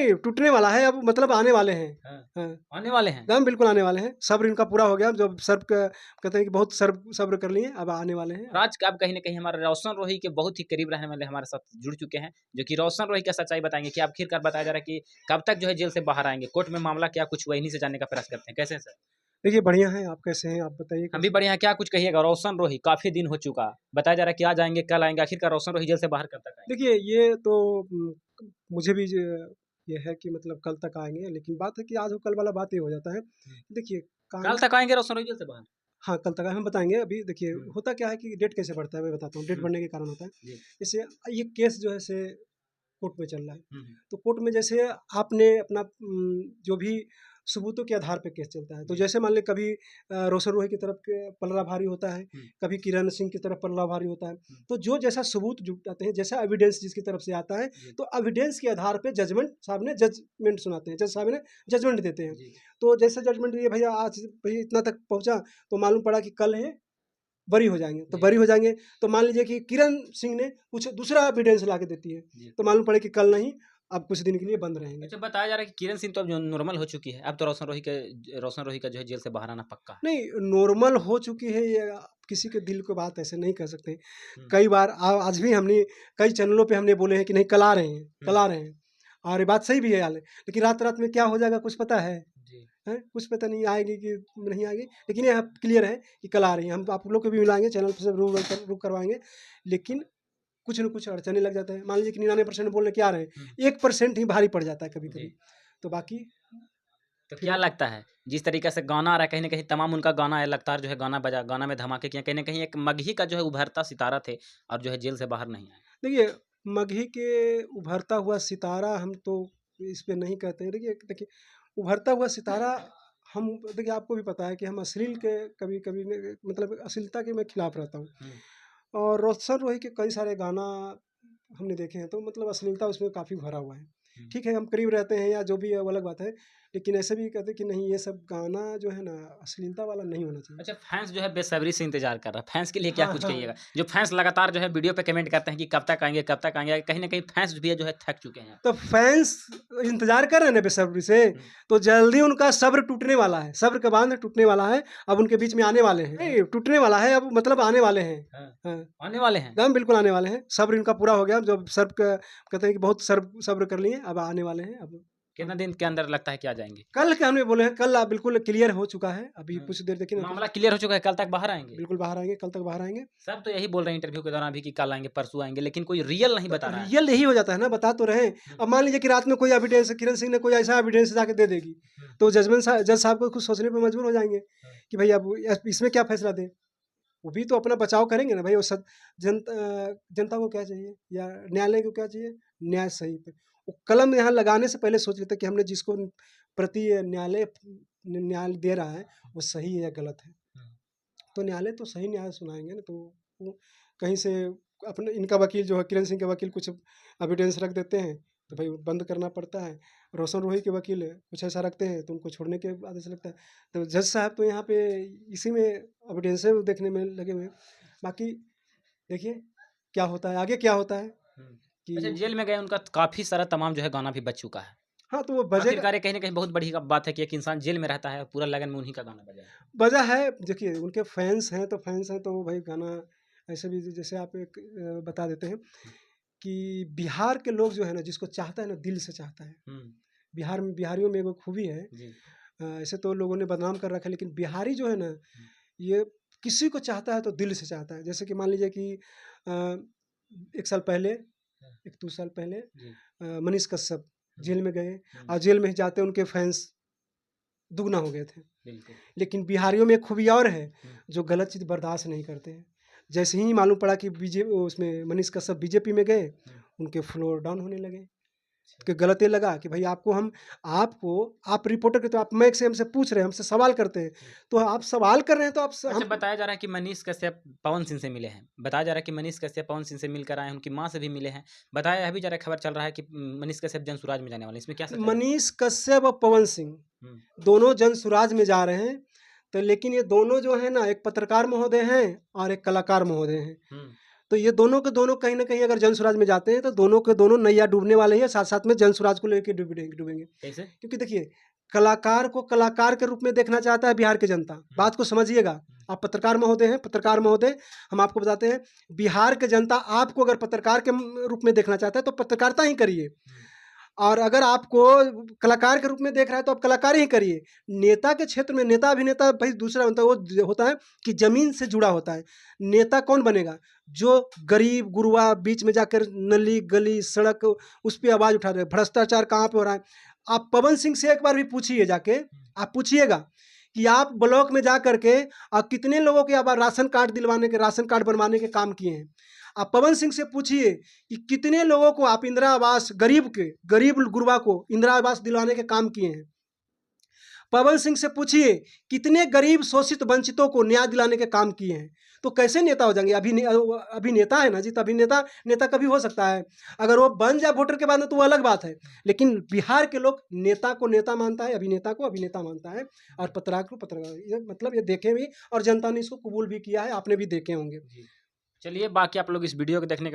नहीं, टूटने वाला है अब, मतलब आने वाले हैं। हाँ, हाँ, आने वाले हैं। एकदम बिल्कुल आने वाले हैं। सब्र इनका पूरा हो गया, जब सब्र कहते हैं कि बहुत सब्र कर लिए, अब आने वाले हैं। और आज आप कहीं न कहीं हमारे रोशन रोही के बहुत ही करीब रहने वाले हमारे साथ जुड़ चुके हैं, जो कि रोशन रोही का सच्चाई बताएँगे कि आखिरकार बताया जा रहा है कि कब तक जो है जेल से बाहर आएँगे? कोर्ट में मामला क्या कुछ हुआ? इन्हीं से जानने का प्रयास करते हैं। कैसे हैं सर? देखिए बढ़िया हैं, आप कैसे हैं? आप बताइए हम भी कैसे हैं? बढ़िया हैं, क्या कुछ कहिएगा? रोशन रोही काफ़ी दिन हो चुका, बताया जा रहा है कि आज आएँगे, कल आएँगे, आखिरकार रोशन रोही जेल से बाहर कब तक आएँगे? देखिए ये तो मुझे भी ये है कि मतलब कल तक आएँगे, लेकिन बात है कि आज और कल वाला बात ये हो जाता है। देखिए कल कान तक आएँगे रोशन रोही जेल से बाहर? हाँ, कल तक हम बताएँगे। अभी देखिए हुँ, होता क्या है कि डेट कैसे बढ़ता है मैं बताता हूँ, डेट हुँ, बढ़ने के कारण होता है। जी। जैसे ये केस जो है से कोर्ट में चल रहा है। हुँ, हुँ, तो कोर्ट में जैसे आपने अपना जो भी सबूतों के आधार पे केस चलता है। तो जी। जैसे मान लें कभी रोशन रोही की तरफ के पलड़ा भारी होता है, हुँ, कभी किरण सिंह की तरफ पलड़ा भारी होता है। हुँ, तो जो जैसा सबूत जुटाते हैं, जैसा एविडेंस जिसकी तरफ से आता है, जी, तो एविडेंस के आधार पे जजमेंट सुनाते हैं। जज साहब ने जजमेंट देते हैं। जी, तो जैसे जजमेंट दिए भैया आज भई इतना तक पहुँचा, तो मालूम पड़ा कि कल है बरी हो जाएँगे, तो जी, बरी हो जाएँगे, तो मान लीजिए कि किरण सिंह ने कुछ दूसरा एविडेंस ला के देती है, जी। तो मालूम पड़े कि कल नहीं, अब कुछ दिन के लिए बंद रहेंगे। अच्छा बताया जा रहा है कि किरण सिंह तो अब जो नॉर्मल हो चुकी है, अब तो रोशन रोही का जो है जेल से बाहर आना पक्का है। नहीं, नॉर्मल हो चुकी है ये, किसी के दिल की बात ऐसे नहीं कह सकते। हुँ, कई बार आज भी हमने कई चैनलों पे हमने बोले हैं कि नहीं कल आ रहे हैं, हुँ, कल आ रहे हैं, और ये बात सही भी है हाल है, लेकिन रात-रात में क्या हो जाएगा कुछ पता है? जी, हैं? कुछ पता नहीं आएगी कि नहीं आएगी, लेकिन ये अब क्लियर है कि कल आ रही हैं। हम आप लोग को भी मिलाएँगे, चैनल पे सब रुक करवाएँगे, लेकिन कुछ न कुछ अड़चनें लग जाता है। मान लीजिए कि 99% बोल रहे कि आ रहे हुँ, हैं, 1% ही भारी पड़ जाता है जी। कभी-कभी। तो बाकी तो क्या फिर लगता है, जिस तरीके से गाना आ रहा है कहीं न कहीं तमाम उनका गाना है लगातार जो है गाना में धमाके किए, कहीं न कहीं एक मगही का जो है उभरता सितारा थे और जो है जेल से बाहर नहीं आए। देखिए, मगही के उभरता हुआ सितारा हम तो इस पे नहीं कहते हैं। देखिए देखिए, उभरता हुआ सितारा हम देखिए आपको भी पता है कि हम अश्लील के कभी-कभी न मतलब अश्लीलता के मैं खिलाफ रहता हूँ। हुँ, और रोशन रोही के कई सारे गाना हमने देखे हैं, तो मतलब अश्लीलता उसमें काफ़ी भरा हुआ है। हुँ। ठीक है, हम करीब रहते हैं या जो भी है वो अलग बात है, लेकिन ऐसे भी कहते हैं कि नहीं ये सब गाना जो है ना अश्लीलता वाला नहीं होना चाहिए। अच्छा फैन्स जो है बेसब्री से इंतज़ार कर रहा है, फैन्स के लिए क्या हाँ, कुछ हाँ। कहिएगा? जो फैन्स लगातार जो है वीडियो पे कमेंट करते हैं कि कब तक आएँगे, कब तक आएँगे? कहीं न कहीं फैन्स भी जो है थक चुके हैं। तो फैन्स इंतज़ार कर रहे हैं ना बेसब्री से, हुँ, तो जल्दी उनका सब्र टूटने वाला है, सब्र का बाँध टूटने वाला है, अब उनके बीच में आने वाले हैं। नहीं, टूटने वाला है अब, मतलब आने वाले हैं। हाँ, हाँ, आने वाले हैं। एकदम बिल्कुल आने वाले हैं, सब्र इनका पूरा हो गया, जब सब्र क कहते हैं कि बहुत सब्र कर लिए, अब आने वाले हैं अब। हाँ, कितना दिन के अंदर लगता है कि आ जाएँगे? कल के हमने बोले हैं, कल बिल्कुल क्लियर हो चुका है, अभी हाँ, कुछ देर देखिए ना कुछ मामला क्लियर हो चुका है, कल तक बाहर आएँगे? बिल्कुल बाहर आएँगे, कल तक बाहर आएँगे। सब तो यही बोल रहे हैं इंटरव्यू के दौरान भी कि कल आएँगे, परसों आएँगे, लेकिन कोई रियल नहीं तो बता रहा है। रियल यही हो जाता है ना, बता तो रहे हैं। हुँ, अब मान लीजिए कि रात में कोई एविडेंस किरण सिंह ने कोई ऐसा एविडेंस जाके दे देगी, हुँ, तो जज साहब को कुछ सोचने पे मजबूर हो जाएँगे हाँ, कि भई अब इसमें क्या फैसला दें? वो भी तो अपना बचाव करेंगे ना भाई, वो जनता को क्या चाहिए या न्यायालय को क्या चाहिए? न्याय सही पे। वो कलम यहाँ लगाने से पहले सोच लेते हैं कि हमने जिसको प्रति न्याय दे रहा है, वो सही है या गलत है। हुँ, तो न्यायालय तो सही न्याय सुनाएँगे ना, तो वो कहीं से अपने इनका वकील जो है किरण सिंह के वकील कुछ एविडेंस रख देते हैं, तो भाई बंद करना पड़ता है। रोशन रोही के वकील कुछ ऐसा रखते हैं, तो उनको छोड़ने के बाद ऐसा लगता है। तो जज साहब तो यहाँ पे इसी में एविडेंसें देखने में लगे हुए हैं। बाकी देखिए क्या होता है, आगे क्या होता है हुँ। अच्छा कि जेल में गए उनका काफ़ी सारा तमाम जो है गाना भी बज चुका है। हाँ, तो वो बजेगा। आखिरकार ये कहीं न कहीं बहुत बड़ी बात है कि एक इंसान जेल में रहता है और पूरा लगन में उन्हीं का गाना बजा है। वजह है देखिए उनके फैन्स हैं तो भाई गाना ऐसे भी जैसे आप एक बता देते हैं हुँ, कि बिहार के लोग जो है ना जिसको चाहता है ना दिल से चाहता है। हुँ, बिहार में बिहारियों में एगो खूबी है, जी, ऐसे तो लोगों ने बदनाम कर रखा है, लेकिन बिहारी जो है ना हुँ, ये किसी को चाहता है तो दिल से चाहता है। जैसे कि मान लीजिए कि अ, 1 साल पहले, हाँ, 1-2 साल पहले जी, मनीष कश्यप हुँ, जेल में गए हुँ, और जेल में ही जाते उनके फैन्स दुगना हो गए थे। बिल्कुल। लेकिन बिहारियों में एक खूबी और है, हुँ, जो गलत चीज़ बर्दाश्त नहीं करते हैं। जैसे ही मालूम पड़ा कि उसमें मनीष कश्यप बीजेपी में गए, हुँ, उनके फ्लोर डाउन होने लगे। अच्छा, कि गलत ये लगा कि भाई आपको आप रिपोर्टर के तो आप माइक से हमसे पूछ रहे हैं, हमसे सवाल करते हैं, हुँ। तो आप सवाल कर रहे हैं तो आप स अच्छा हम बताया जा रहा है कि मनीष कश्यप पवन सिंह से मिले हैं। बताया जा रहा है कि मनीष कश्यप पवन सिंह से मिलकर आए हैं, उनकी माँ से भी मिले हैं। बताया यह भी जा रहा है खबर चल रहा है कि मनीष कश्यप जनसुराज में जाने वाले हैं। इसमें क्या सच्चाई है? मनीष कश्यप और पवन सिंह हुँ, दोनों जनसुराज में जा रहे हैं, तो लेकिन ये दोनों जो है ना एक पत्रकार महोदय हैं और एक कलाकार महोदय हैं। हुँ, तो ये दोनों के दोनों कहीं ना कहीं अगर जन स्वराज में जाते हैं तो दोनों के दोनों नैया डूबने वाले हैं, साथ साथ में जन स्वराज को लेकर डूबेंगे। कैसे? क्योंकि देखिए, कलाकार को कलाकार के रूप में देखना चाहता है बिहार की जनता। बात को समझिएगा। आप पत्रकार महोदय हैं, पत्रकार महोदय, हम आपको बताते हैं, बिहार की जनता आपको अगर पत्रकार के रूप में देखना चाहता है तो पत्रकारिता ही करिए, और अगर आपको कलाकार के रूप में देख रहा है तो आप कलाकारी ही करिए। नेता के क्षेत्र में नेता अभिनेता भाई दूसरा होता है, वो होता है कि ज़मीन से जुड़ा होता है। नेता कौन बनेगा? जो गरीब गुरबा बीच में जाकर नली गली सड़क उस पर आवाज़ उठा रहे हैं। भ्रष्टाचार कहाँ पे हो रहा है? आप पवन सिंह से एक बार भी पूछिए जाके, आप पूछिएगा कि आप ब्लॉक में जा करके कितने लोगों के अब राशन कार्ड दिलवाने के, राशन कार्ड बनवाने के काम किए हैं। आप पवन सिंह से पूछिए कि कितने लोगों को आप इंदिरा आवास, गरीब गुरबा को इंदिरा आवास दिलवाने के काम किए हैं। पवन सिंह से पूछिए कितने गरीब शोषित वंचितों को न्याय दिलाने के काम किए हैं। तो कैसे नेता हो जाएंगे? अभिनेता है ना जी, तो नेता कभी हो सकता है। अगर वो बन जाए वोटर के बाद में तो वो अलग बात है, लेकिन बिहार के लोग नेता को नेता मानता है, अभिनेता को अभिनेता मानता है, और पत्रकार को पत्रकार। ये मतलब ये देखे भी, और जनता ने इसको कबूल भी किया है, आपने भी देखे होंगे। चलिए, बाकी आप लोग इस वीडियो को देखने के